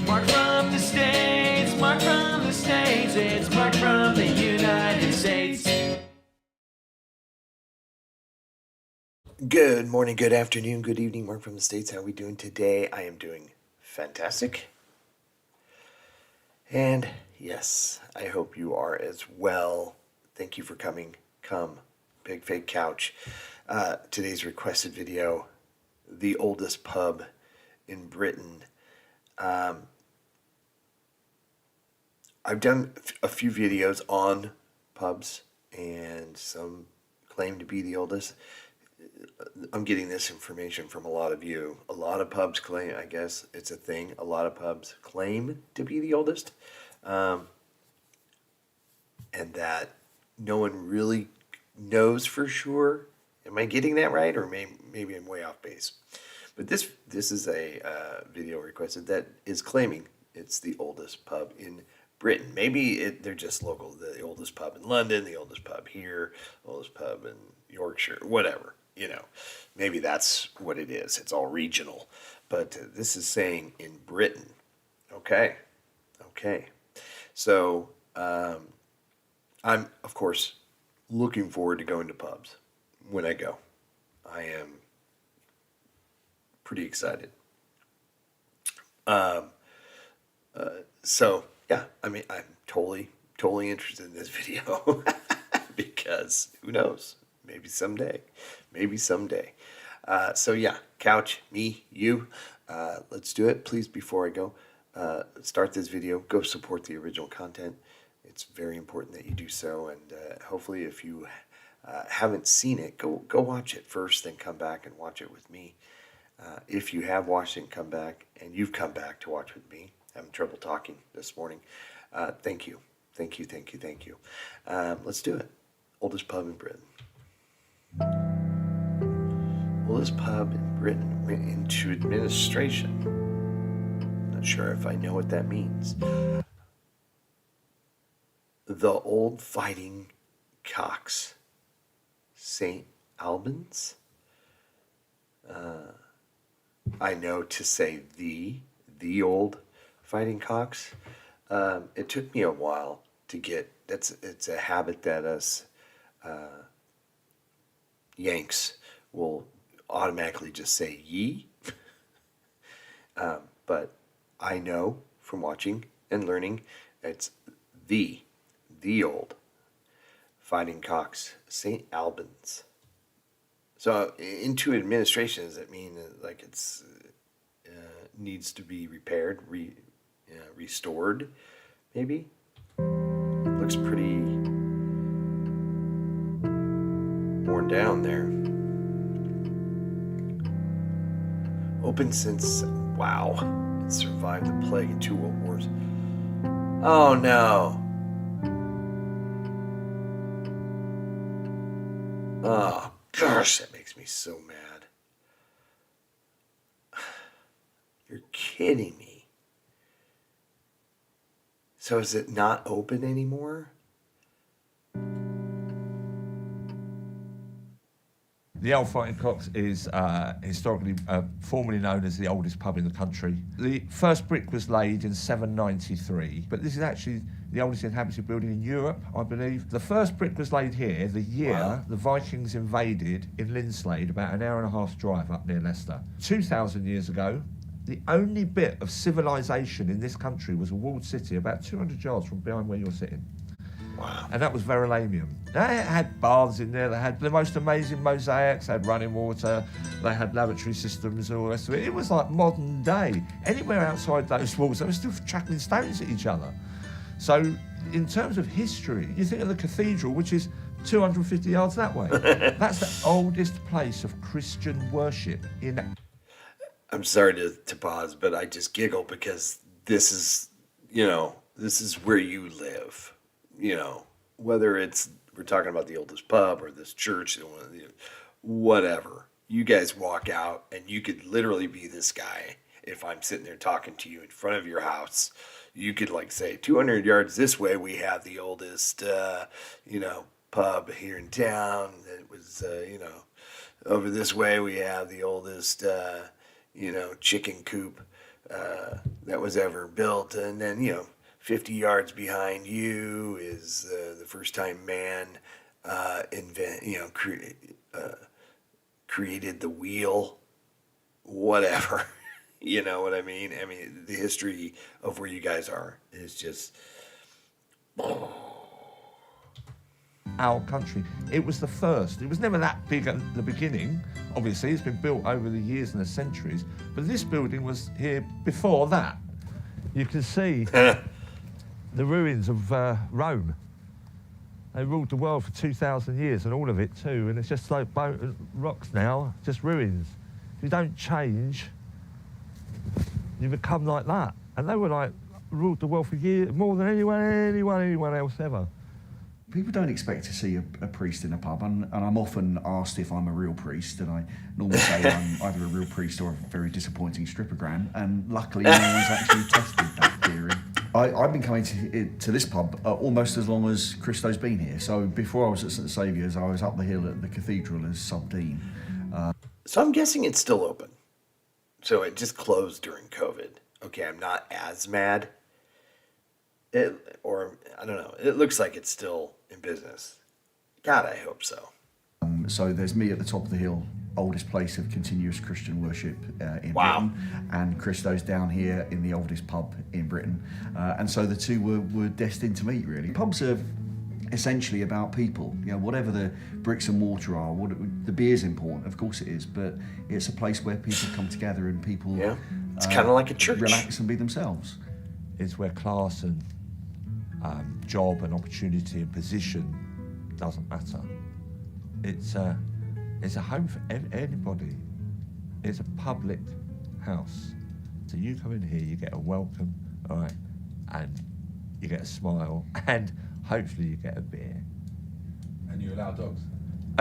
Mark from the States, Mark from the States, it's Mark from the United States. Good morning, good afternoon, good evening, Mark from the States. How are we doing today? I am doing fantastic. And yes, I hope you are as well. Thank you for coming. Come, Big Fake Couch. Today's requested video, the oldest pub in Britain. I've done a few videos on pubs, and some claim to be the oldest. I'm getting this information from a lot of you. A lot of pubs claim, I guess it's a thing, a lot of pubs claim to be the oldest. And that no one really knows for sure. Am I getting that right? Or maybe I'm way off base. But this is a video requested that is claiming it's the oldest pub in Britain. Maybe they're just local. The oldest pub in London, the oldest pub here, the oldest pub in Yorkshire, whatever. You know, maybe that's what it is. It's all regional. But this is saying in Britain. Okay. So I'm, of course, looking forward to going to pubs when I go. I am pretty excited. So, yeah, I mean, I'm totally interested in this video because who knows? Maybe someday. So yeah, couch, me, you, let's do it. Please, before I go, start this video, go support the original content. It's very important that you do so. And hopefully if you haven't seen it, go watch it first, then come back and watch it with me. If you have watched it and come back, and you've come back to watch with me, having trouble talking this morning, thank you. Let's do it. Oldest pub in Britain. Oldest pub in Britain went into administration. Not sure if I know what that means. The Old Fighting Cocks, St. Albans. I know to say the Old Fighting Cocks. It took me a while to get. It's a habit that us Yanks will automatically just say ye. But I know from watching and learning, it's the Old Fighting Cocks, St. Albans. So into administration, does that mean like it's needs to be repaired, restored, maybe? It looks pretty worn down there. Open since, wow, it survived the plague and 2 world wars. Oh no. Oh gosh, that makes me so mad. You're kidding me. So is it not open anymore? The Old Fighting Cocks is historically formerly known as the oldest pub in the country. The first brick was laid in 793, but this is actually the oldest inhabited building in Europe, I believe. The first brick was laid here the year the Vikings invaded in Linslade, about an hour and a half drive up near Leicester. 2,000 years ago, the only bit of civilization in this country was a walled city about 200 yards from behind where you're sitting. Wow. And that was Verulamium. They had baths in there, they had the most amazing mosaics, they had running water, they had lavatory systems and all the rest of it. It was like modern day. Anywhere outside those walls, they were still chucking stones at each other. So in terms of history, you think of the cathedral, which is 250 yards that way. That's the oldest place of Christian worship in... I'm sorry to pause, but I just giggle because this is, this is where you live. Whether we're talking about the oldest pub or this church, whatever. You guys walk out and you could literally be this guy. If I'm sitting there talking to you in front of your house, you could say 200 yards this way, we have the oldest, pub here in town. It was, over this way, we have the oldest, chicken coop that was ever built. And then, 50 yards behind you is the first time man created the wheel, whatever. You know what I mean? I mean, the history of where you guys are is just... Our country. It was the first. It was never that big at the beginning. Obviously, it's been built over the years and the centuries, but this building was here before that. You can see the ruins of Rome. They ruled the world for 2,000 years, and all of it too, and it's just like rocks now, just ruins. If you don't change, you become like that. And they were like, ruled the world for years, more than anyone else ever. People don't expect to see a priest in a pub, and I'm often asked if I'm a real priest, and I normally say I'm either a real priest or a very disappointing strippogram, and luckily no one's actually tested that theory. I've been coming to this pub almost as long as Christo's been here. So before I was at St Saviour's, I was up the hill at the cathedral as sub-dean. So I'm guessing it's still open. So it just closed during COVID. Okay, I'm not as mad. Or I don't know. It looks like it's still in business. God, I hope so. So there's me at the top of the hill, oldest place of continuous Christian worship in Wow. Britain, and Christo's down here in the oldest pub in Britain. And so the two were destined to meet, really. Pubs are essentially about people. Whatever the bricks and mortar are, the beer's important, of course it is, but it's a place where people come together and people It's kind of like a church. relax and be themselves. It's where class and job and opportunity and position doesn't matter. It's a home for anybody. It's a public house. So you come in here, you get a welcome, all right, and you get a smile, and hopefully you get a beer. And you allow dogs?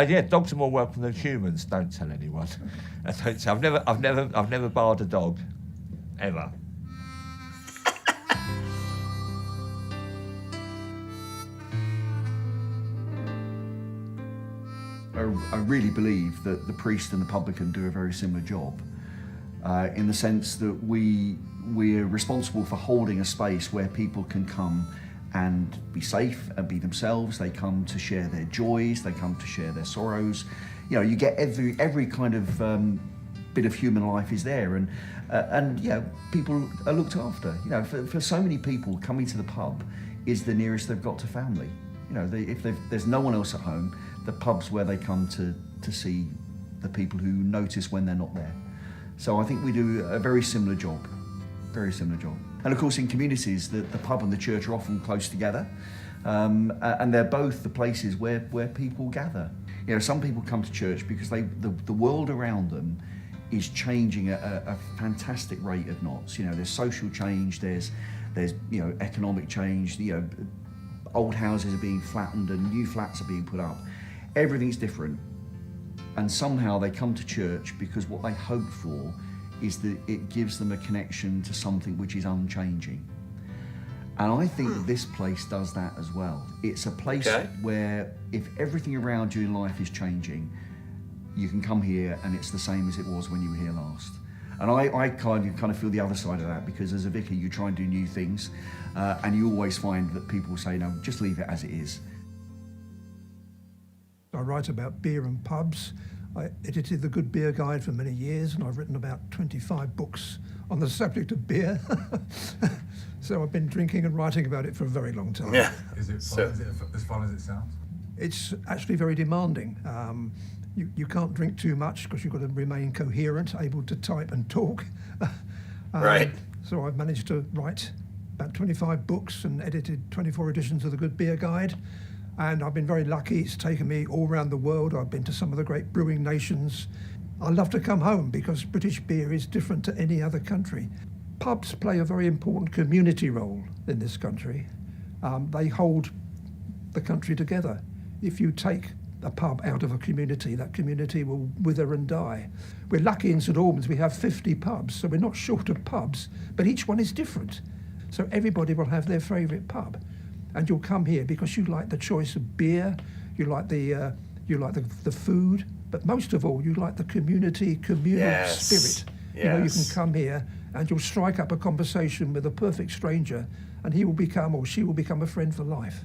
Yeah, dogs are more welcome than humans. Don't tell anyone. Don't tell. I've never barred a dog, ever. I really believe that the priest and the publican do a very similar job, in the sense that we're responsible for holding a space where people can come and be safe and be themselves. They come to share their joys, they come to share their sorrows. You get every kind of bit of human life is there, and people are looked after. For so many people, coming to the pub is the nearest they've got to family. If there's no one else at home, the pub's where they come to see the people who notice when they're not there. So I think we do a very similar job. And of course, in communities, the pub and the church are often close together, and they're both the places where people gather. Some people come to church because the world around them is changing at a fantastic rate of knots. There's social change, there's economic change. Old houses are being flattened and new flats are being put up. Everything's different, and somehow they come to church because what they hope for is that it gives them a connection to something which is unchanging. And I think that this place does that as well. It's a place where if everything around you in life is changing, you can come here and it's the same as it was when you were here last. And I kind of feel the other side of that, because as a vicar you try and do new things, and you always find that people say, no, just leave it as it is. I write about beer and pubs. I edited the Good Beer Guide for many years, and I've written about 25 books on the subject of beer. So I've been drinking and writing about it for a very long time. Yeah. Is it fun, is it as fun as it sounds? It's actually very demanding. You can't drink too much because you've got to remain coherent, able to type and talk. Right. So I've managed to write about 25 books and edited 24 editions of the Good Beer Guide. And I've been very lucky. It's taken me all around the world. I've been to some of the great brewing nations. I love to come home because British beer is different to any other country. Pubs play a very important community role in this country. They hold the country together. If you take a pub out of a community, that community will wither and die. We're lucky in St Albans, we have 50 pubs, so we're not short of pubs, but each one is different. So everybody will have their favourite pub. And you'll come here because you like the choice of beer, you like the food, but most of all, you like the communal spirit. Yes. You can come here and you'll strike up a conversation with a perfect stranger, and he will become or she will become a friend for life.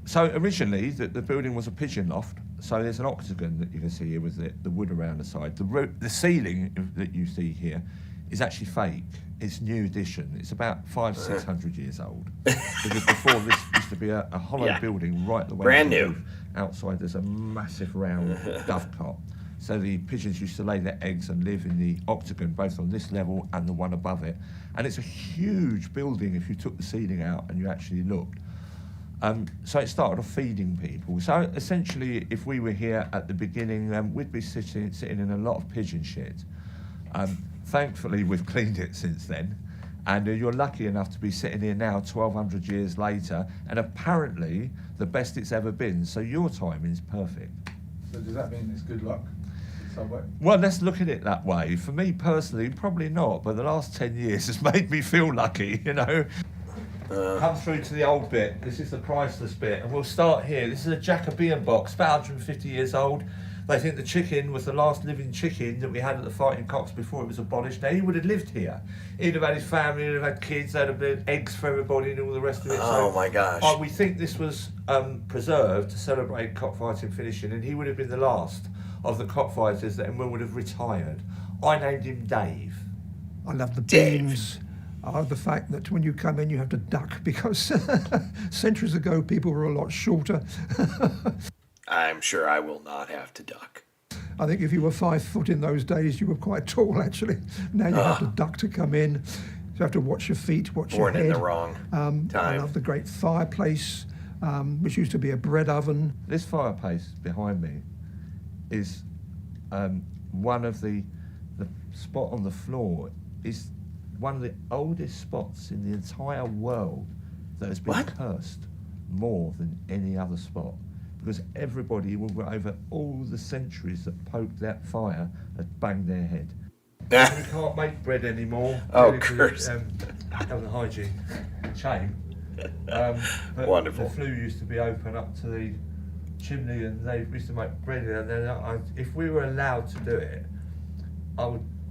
So originally, the building was a pigeon loft. So there's an octagon that you can see here with the wood around the side. The ceiling that you see here is actually fake. It's new addition. It's about 500-600 years old. Because before this used to be a hollow building right the way Brand to the new. roof. Outside there's a massive round dovecot. So the pigeons used to lay their eggs and live in the octagon, both on this level and the one above it. And it's a huge building if you took the ceiling out and you actually looked. So it started off feeding people. So essentially, if we were here at the beginning, we'd be sitting in a lot of pigeon shit. Thankfully, we've cleaned it since then. And you're lucky enough to be sitting here now 1,200 years later, and apparently the best it's ever been. So your timing's perfect. So does that mean it's good luck? Subway? Well, let's look at it that way. For me personally, probably not, but the last 10 years has made me feel lucky, you know. Come through to the old bit. This is the Priceless Bit, and we'll start here. This is a Jacobean box, about 150 years old. They think the chicken was the last living chicken that we had at the Fighting Cocks before it was abolished. Now, he would have lived here. He'd have had his family, he'd have had kids, there'd have been eggs for everybody and all the rest of it. Oh, my gosh. We think this was preserved to celebrate cockfighting finishing, and he would have been the last of the cockfighters that would have retired. I named him Dave. I love the Dave. beams. I love the fact that when you come in, you have to duck because centuries ago people were a lot shorter. I'm sure I will not have to duck. I think if you were 5 foot in those days, you were quite tall, actually. Now you have to duck to come in. You have to watch your feet, watch Born your head. in the wrong I time. love the great fireplace, which used to be a bread oven. This fireplace behind me is one of the spot on the floor is one of the oldest spots in the entire world that has been cursed more than any other spot, because everybody over all the centuries that poked that fire had banged their head. We can't make bread anymore. Oh, really, 'cause curse. Health and hygiene shame. But Wonderful. The flue used to be open up to the chimney, and they used to make bread. And then if we were allowed to do it,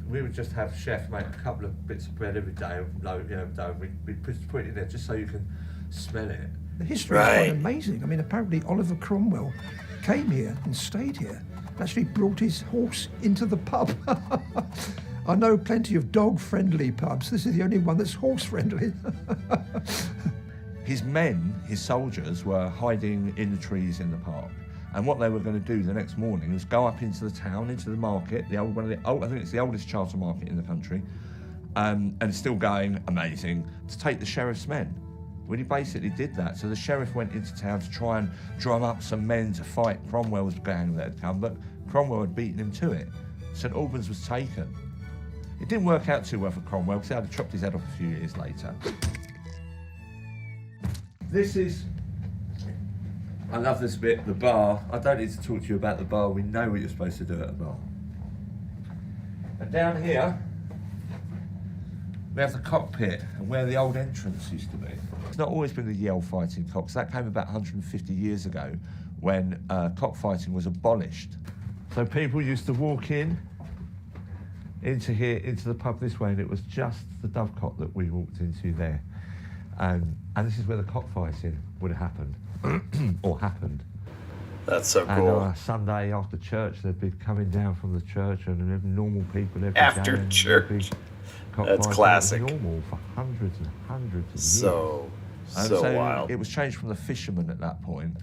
we would just have chef make a couple of bits of bread every day. We'd put it in there just so you can smell it. The history is quite amazing. I mean, apparently Oliver Cromwell came here and stayed here. Actually brought his horse into the pub. I know plenty of dog-friendly pubs. This is the only one that's horse-friendly. His men, his soldiers, were hiding in the trees in the park. And what they were going to do the next morning was go up into the town, into the market, I think it's the oldest charter market in the country, and it's still going, amazing, to take the sheriff's men. Well, he basically did that. So the sheriff went into town to try and drum up some men to fight Cromwell's gang that had come, but Cromwell had beaten him to it. St Albans was taken. It didn't work out too well for Cromwell because he had chopped his head off a few years later. This is, I love this bit, the bar. I don't need to talk to you about the bar. We know what you're supposed to do at a bar. And down here, we have the cockpit and where the old entrance used to be. It's not always been the Yale Fighting Cocks. That came about 150 years ago when cockfighting was abolished. So people used to walk into here, into the pub this way, and it was just the Dovecot that we walked into there. And this is where the cockfighting would have happened, or happened. That's so And cool. on a Sunday after church, they'd be coming down from the church, and normal people every day. After and church. there'd be That's cockfighting. classic. It was normal for hundreds and hundreds of years. So wild. It was changed from the fishermen at that point,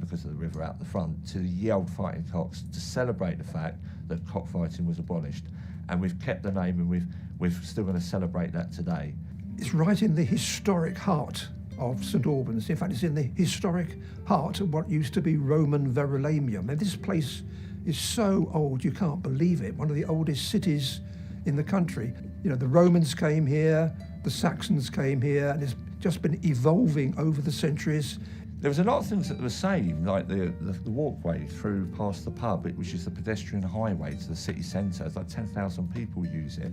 because of the river out the front, to the Ye Olde Fighting Cocks to celebrate the fact that cockfighting was abolished. And we've kept the name, and we're still going to celebrate that today. It's right in the historic heart of St Albans. In fact, it's in the historic heart of what used to be Roman Verulamium. And this place is so old, you can't believe it. One of the oldest cities in the country. You know, the Romans came here, the Saxons came here, and it's just been evolving over the centuries. There was a lot of things that were saved, like the walkway through past the pub, which is the Pedestrian Highway to the city centre. It's like 10,000 people use it.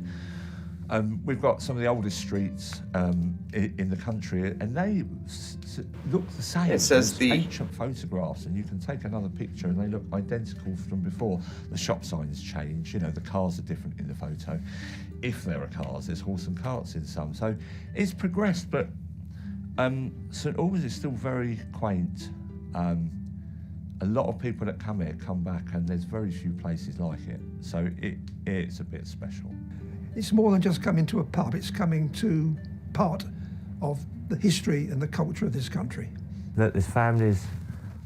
We've got some of the oldest streets in the country, and they look the same. It says There's ancient photographs, and you can take another picture, and they look identical from before. The shop signs change. You know, the cars are different in the photo. If there are cars, there's horse and carts in some. So it's progressed, but St Albans is still very quaint. A lot of people that come here come back, and there's very few places like it. So it's a bit special. It's more than just coming to a pub, it's coming to part of the history and the culture of this country. That there's families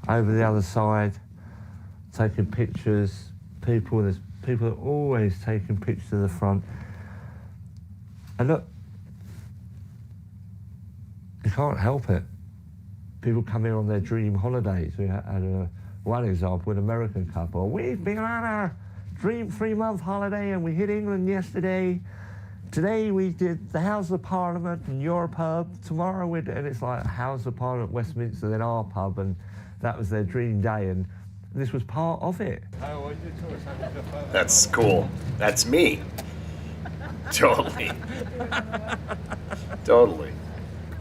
over the other side taking pictures, there's people that are always taking pictures of the front. And look, you can't help it. People come here on their dream holidays. We had one example, an American couple. We've been on our dream 3-month holiday and we hit England yesterday. Today we did the House of Parliament and your pub. Tomorrow and it's like House of Parliament, Westminster, then our pub, and that was their dream day, and this was part of it. That's cool. That's me. Totally. Totally.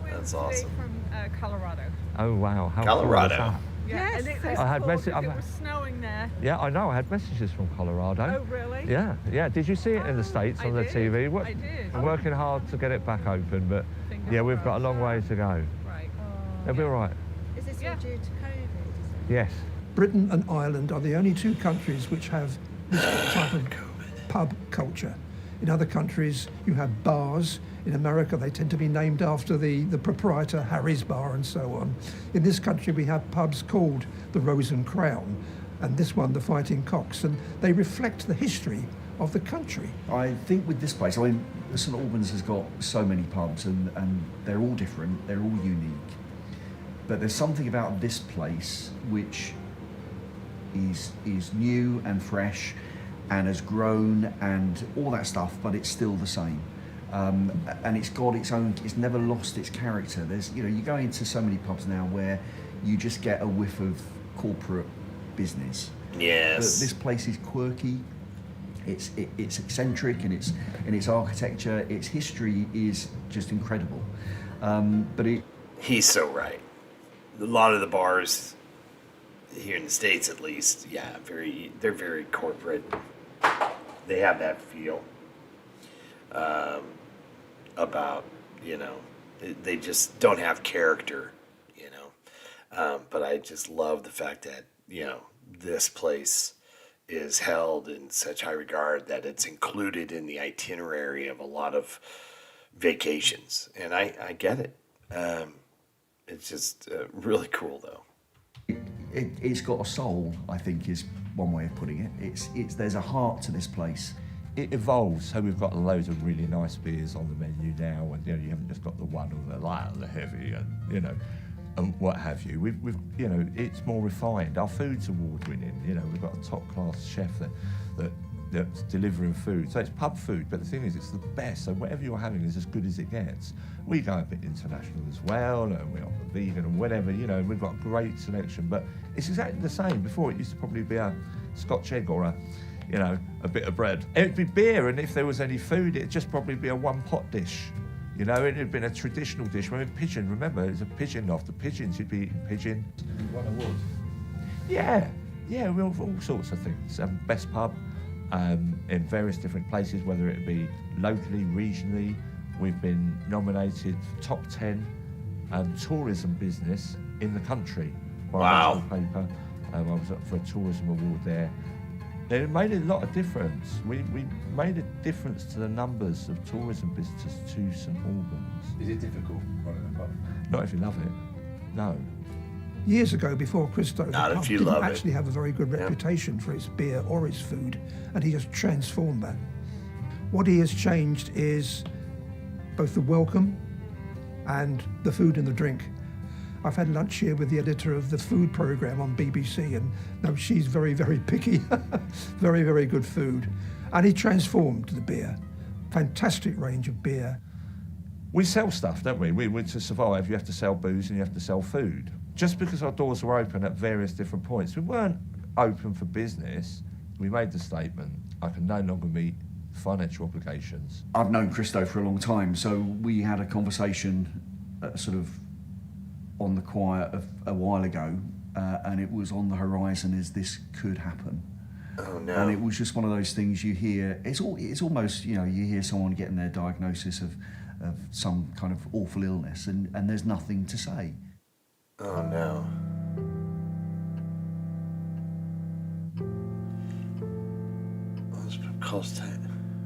That's awesome. From Colorado. Oh wow, how Colorado. cool was that? Yes, and I had it was snowing there. Yeah, I know. I had messages from Colorado. Oh, really? Yeah. Did you see it in the States on the TV? I did. I'm working hard to get it back open, but Fingers yeah, we've got a crossed. long way to go. Right. It'll be all right. Is this Yeah. all due to COVID? Yes. Britain and Ireland are the only two countries which have this type of pub culture. In other countries, you have bars. In America, they tend to be named after the proprietor, Harry's Bar, and so on. In this country, we have pubs called the Rose and Crown, and this one, the Fighting Cocks, and they reflect the history of the country. I think with this place, I mean, St Albans has got so many pubs, and they're all different, they're all unique. But there's something about this place which is new and fresh and has grown and all that stuff, but it's still the same. And it's got its own, it's never lost its character. There's, you go into so many pubs now where you just get a whiff of corporate business. Yes. But this place is quirky, it's eccentric in its architecture, its history is just incredible. But He's so right. A lot of the bars here in the States, at least, they're very corporate. They have that feel about, they just don't have character, but I just love the fact that, this place is held in such high regard that it's included in the itinerary of a lot of vacations. And I get it. It's just really cool, though. It's got a soul, I think, is one way of putting it. There's a heart to this place. It evolves, so we've got loads of really nice beers on the menu now, and you haven't just got the one or the light or the heavy, and and what have you. We've it's more refined. Our food's award-winning. We've got a top-class chef that's delivering food. So it's pub food, but the thing is, it's the best. So whatever you're having is as good as it gets. We go a bit international as well, and we offer vegan and whatever. We've got a great selection, but it's exactly the same. Before, it used to probably be a Scotch egg or a bit of bread. It'd be beer, and if there was any food, it'd just probably be a one-pot dish. It'd been a traditional dish. Pigeon, remember, it was a Pigeon Loft. The pigeons, you'd be eating pigeon. You won awards. Yeah, we have all sorts of things. Best pub in various different places, whether it be locally, regionally. We've been nominated for top 10 tourism business in the country by Wow. a national paper. I was up for a tourism award there. And it made a lot of difference. We made a difference to the numbers of tourism visitors to St Albans. Is it difficult running a pub? Not if you love it, no. Years ago, before Christo, the Not if pub you didn't love it. actually have a very good reputation for its beer or its food, and he has transformed that. What he has changed is both the welcome and the food and the drink. I've had lunch here with the editor of the food programme on BBC, and no, she's very, very picky. Very, very good food. And he transformed the beer. Fantastic range of beer. We sell stuff, don't we? To survive, you have to sell booze and you have to sell food. Just because our doors were open at various different points, we weren't open for business. We made the statement, I can no longer meet financial obligations. I've known Christo for a long time, so we had a conversation sort of on the quiet a while ago, and it was on the horizon as this could happen. Oh no. And it was just one of those things you hear. It's almost, you hear someone getting their diagnosis of some kind of awful illness, and there's nothing to say. Oh no.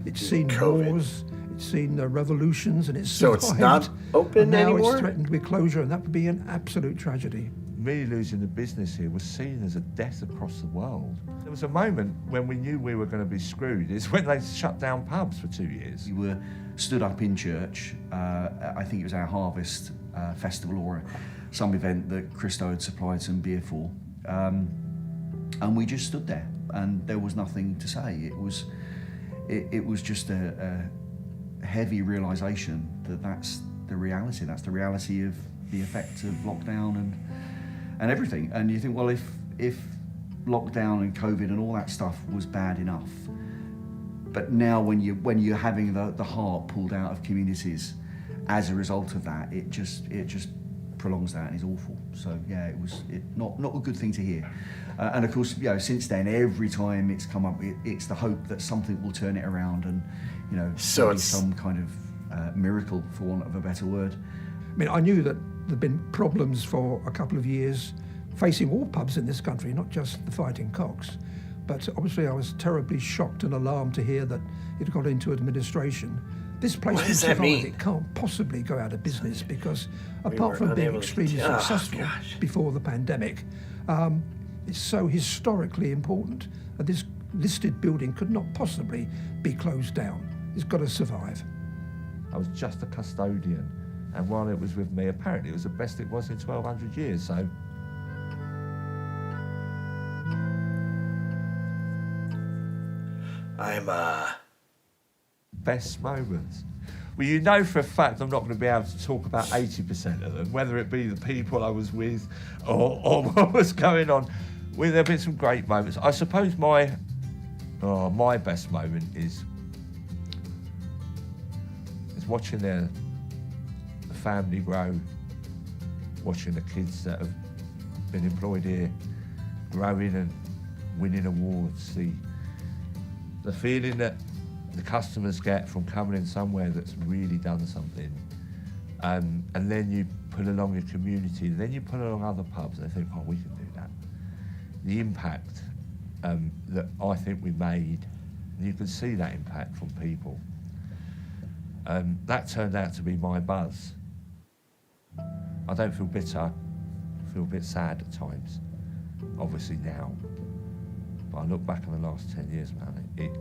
It's seen COVID. wars, it's seen revolutions, and it's So it's survived. not open And now anymore? it's threatened with closure, and that would be an absolute tragedy. Me losing the business here was seen as a death across the world. There was a moment when we knew we were going to be screwed. It's when they shut down pubs for 2 years. We were stood up in church. I think it was our Harvest Festival or some event that Christo had supplied some beer for, and we just stood there, and there was nothing to say. It was just a heavy realisation that that's the reality. That's the reality of the effects of lockdown and everything. And you think, well, if lockdown and COVID and all that stuff was bad enough, but now when you're having the heart pulled out of communities as a result of that, it just prolongs that and is awful. So yeah, it was not a good thing to hear. And of course, since then, every time it's come up, it's the hope that something will turn it around, and So maybe it's some kind of miracle, for want of a better word. I mean, I knew that there'd been problems for a couple of years facing all pubs in this country, not just the Fighting Cocks. But obviously I was terribly shocked and alarmed to hear that it got into administration. This place What will does that survive. mean? It can't possibly go out of business because were apart from being unable to- extremely Oh, successful gosh. before the pandemic, it's so historically important that this listed building could not possibly be closed down. It's got to survive. I was just a custodian, and while it was with me, apparently it was the best it was in 1,200 years, so... Best moments. Well, you know for a fact I'm not going to be able to talk about 80% of them, whether it be the people I was with or what was going on. Well, there have been some great moments. I suppose my best moment is watching the family grow, watching the kids that have been employed here growing and winning awards, the feeling that the customers get from coming in somewhere that's really done something, and then you pull along your community, then you pull along other pubs and they think, oh, we can do that. The impact that I think we made, and you can see that impact from people. That turned out to be my buzz. I don't feel bitter, I feel a bit sad at times, obviously now. But I look back on the last 10 years, man, it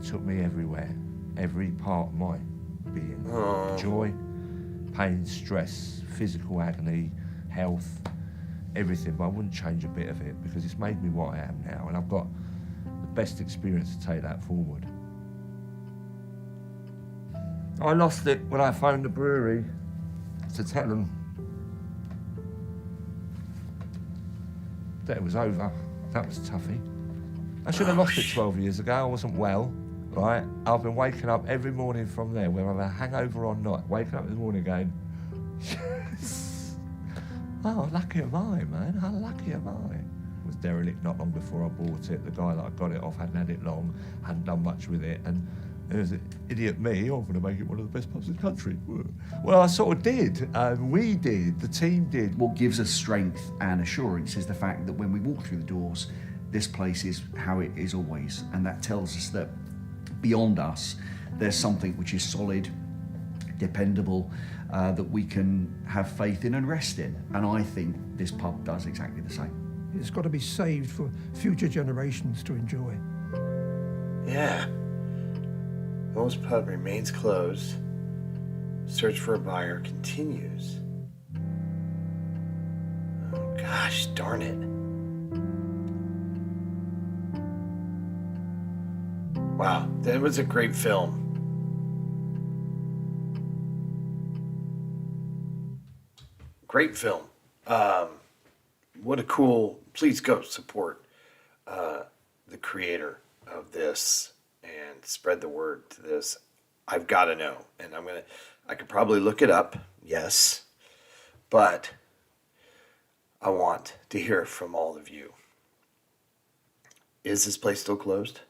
took me everywhere, every part of my being. Joy, pain, stress, physical agony, health, everything. But I wouldn't change a bit of it because it's made me what I am now, and I've got the best experience to take that forward. I lost it when I phoned the brewery to tell them that it was over. That was toughy. I should have lost it 12 years ago. I wasn't well, right? I've been waking up every morning from there, whether I'm a hangover or not, waking up in the morning going, yes! Oh, lucky am I, man. How lucky am I? It was derelict not long before I bought it. The guy that I got it off hadn't had it long, hadn't done much with it, and there was an idiot me, I'm going to make it one of the best pubs in the country. Well, I sort of did. We did. The team did. What gives us strength and assurance is the fact that when we walk through the doors, this place is how it is always, and that tells us that beyond us, there's something which is solid, dependable, that we can have faith in and rest in. And I think this pub does exactly the same. It's got to be saved for future generations to enjoy. Yeah. Moe's Pub remains closed. Search for a buyer continues. Oh, gosh darn it. Wow, that was a great film. Great film. What a cool, please go support the creator of this and spread the word to this. I've got to know, and I could probably look it up, yes, but I want to hear from all of you. Is this place still closed?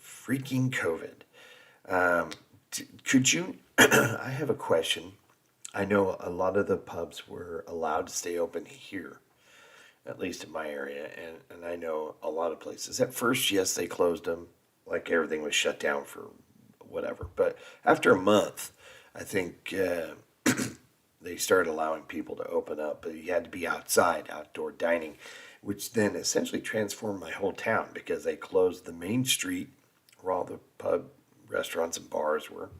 Freaking COVID. Could you, I have a question. I know a lot of the pubs were allowed to stay open here, at least in my area, and I know a lot of places. At first, yes, they closed them, like everything was shut down for whatever. But after a month, I think they started allowing people to open up, but you had to be outside, outdoor dining, which then essentially transformed my whole town because they closed the main street where all the pub, restaurants, and bars were,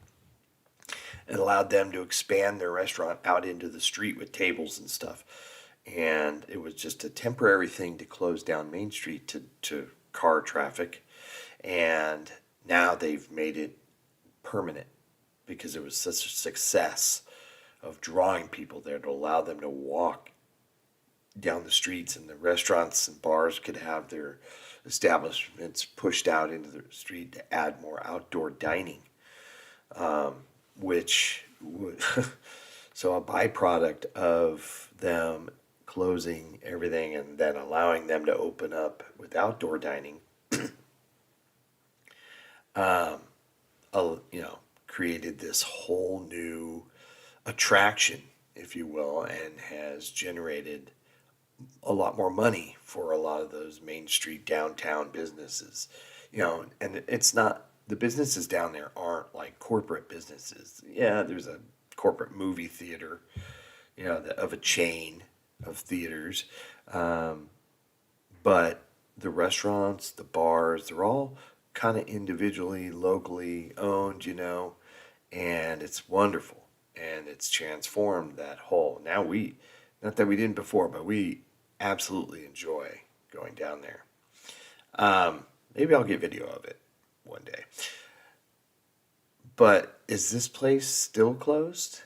and allowed them to expand their restaurant out into the street with tables and stuff. And it was just a temporary thing to close down Main Street to car traffic. And now they've made it permanent because it was such a success of drawing people there to allow them to walk down the streets, and the restaurants and bars could have their establishments pushed out into the street to add more outdoor dining, which would so a byproduct of them closing everything and then allowing them to open up with outdoor dining, created this whole new attraction, if you will, and has generated a lot more money for a lot of those Main Street downtown businesses. And it's not, the businesses down there aren't like corporate businesses. Yeah, there's a corporate movie theater, of a chain of theaters. But the restaurants, the bars, they're all kind of individually, locally owned, and it's wonderful. And it's transformed that whole, not that we didn't before, but we absolutely enjoy going down there. Maybe I'll get video of it one day. But is this place still closed?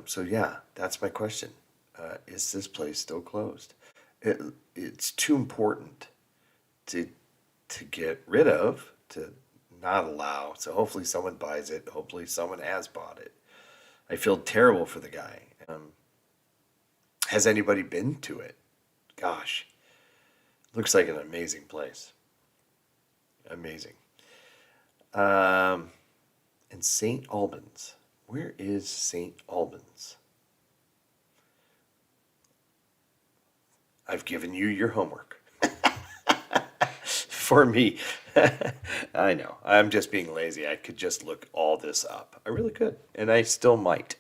So yeah, that's my question. Is this place still closed? It's too important to get rid of, to not allow. So hopefully someone buys it. Hopefully someone has bought it. I feel terrible for the guy. Has anybody been to it? Gosh, looks like an amazing place. Amazing. And St. Albans. Where is St. Albans? I've given you your homework. For me. I know. I'm just being lazy. I could just look all this up. I really could. And I still might.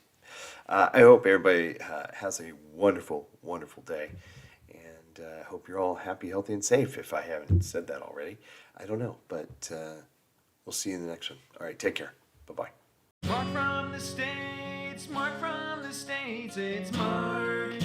I hope everybody has a wonderful, wonderful day. And I hope you're all happy, healthy, and safe. If I haven't said that already. I don't know. But we'll see you in the next one. All right. Take care. Bye-bye. Mark from the States, Mark from the States, it's Mark